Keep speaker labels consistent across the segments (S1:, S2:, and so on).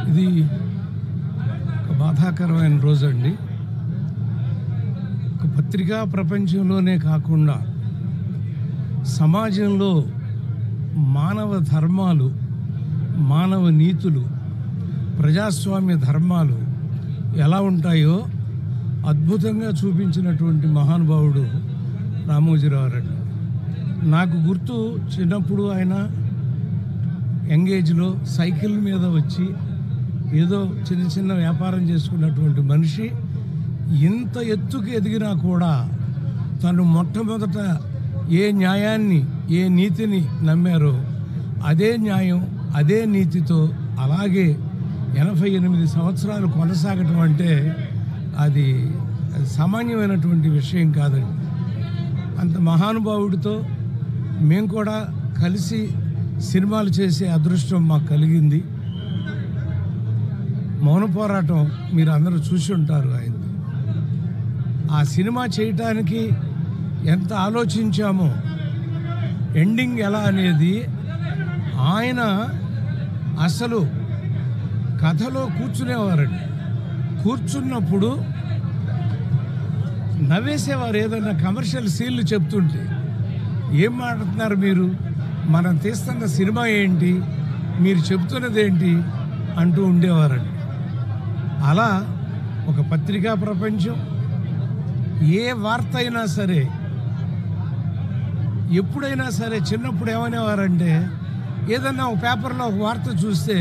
S1: ఇది ఒక బాధాకరమైన రోజు అండి. ఒక పత్రికా ప్రపంచంలోనే కాకుండా సమాజంలో మానవ ధర్మాలు, మానవ నీతులు, ప్రజాస్వామ్య ధర్మాలు ఎలా ఉంటాయో అద్భుతంగా చూపించినటువంటి మహానుభావుడు రామోజీరావు రెడ్డి. నాకు గుర్తు, చిన్నప్పుడు ఆయన యంగేజ్లో సైకిల్ మీద వచ్చి ఏదో చిన్న చిన్న వ్యాపారం చేసుకున్నటువంటి మనిషి ఇంత ఎత్తుకు ఎదిగినా కూడా తను మొట్టమొదట ఏ న్యాయాన్ని, ఏ నీతిని నమ్మారో అదే న్యాయం, అదే నీతితో అలాగే 88 సంవత్సరాలు కొనసాగటం అంటే అది సామాన్యమైనటువంటి విషయం కాదండి. అంత మహానుభావుడితో మేము కూడా కలిసి సినిమాలు చేసే అదృష్టం మాకు కలిగింది. మౌన పోరాటం మీరు అందరూ చూసి ఉంటారు ఆయనది. ఆ సినిమా చేయటానికి ఎంత ఆలోచించామో, ఎండింగ్ ఎలా అనేది ఆయన అసలు కథలో కూర్చునేవారండి. కూర్చున్నప్పుడు నవ్వేసేవారు. ఏదైనా కమర్షియల్ సీన్లు చెప్తుంటే ఏం మాట్లాడుతున్నారు మీరు, మనం తీస్తున్న సినిమా ఏంటి, మీరు చెప్తున్నది ఏంటి అంటూ ఉండేవారండి. అలా ఒక పత్రికా ప్రపంచం ఏ వార్త అయినా సరే, ఎప్పుడైనా సరే, చిన్నప్పుడు ఏమనేవారంటే ఏదన్నా ఒక పేపర్లో ఒక వార్త చూస్తే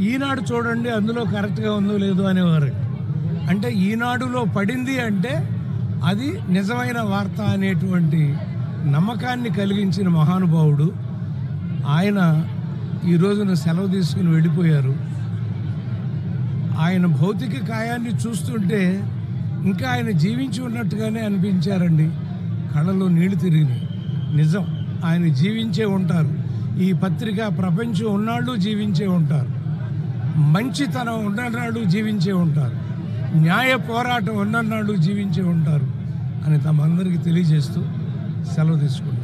S1: ఈనాడు చూడండి అందులో కరెక్ట్గా ఉందో లేదో అనేవారు. అంటే ఈనాడులో పడింది అంటే అది నిజమైన వార్త అనేటువంటి నమ్మకాన్ని కలిగించిన మహానుభావుడు ఆయన. ఈ రోజున సెలవు తీసుకుని వెళ్ళిపోయారు. ఆయన భౌతిక కాయాన్ని చూస్తుంటే ఇంకా ఆయన జీవించి ఉన్నట్టుగానే అనిపించారండి. కళ్ళలో నీళ్లు తిరిగినాయి. నిజం, ఆయన జీవించే ఉంటారు. ఈ పత్రికా ప్రపంచం ఉన్నాళ్ళు జీవించే ఉంటారు. మంచితనం ఉన్ననాడు జీవించే ఉంటారు. న్యాయ పోరాటం ఉన్ననాడు జీవించే ఉంటారు అని తమ అందరికీ తెలియజేస్తూ సెలవు తీసుకుంటారు.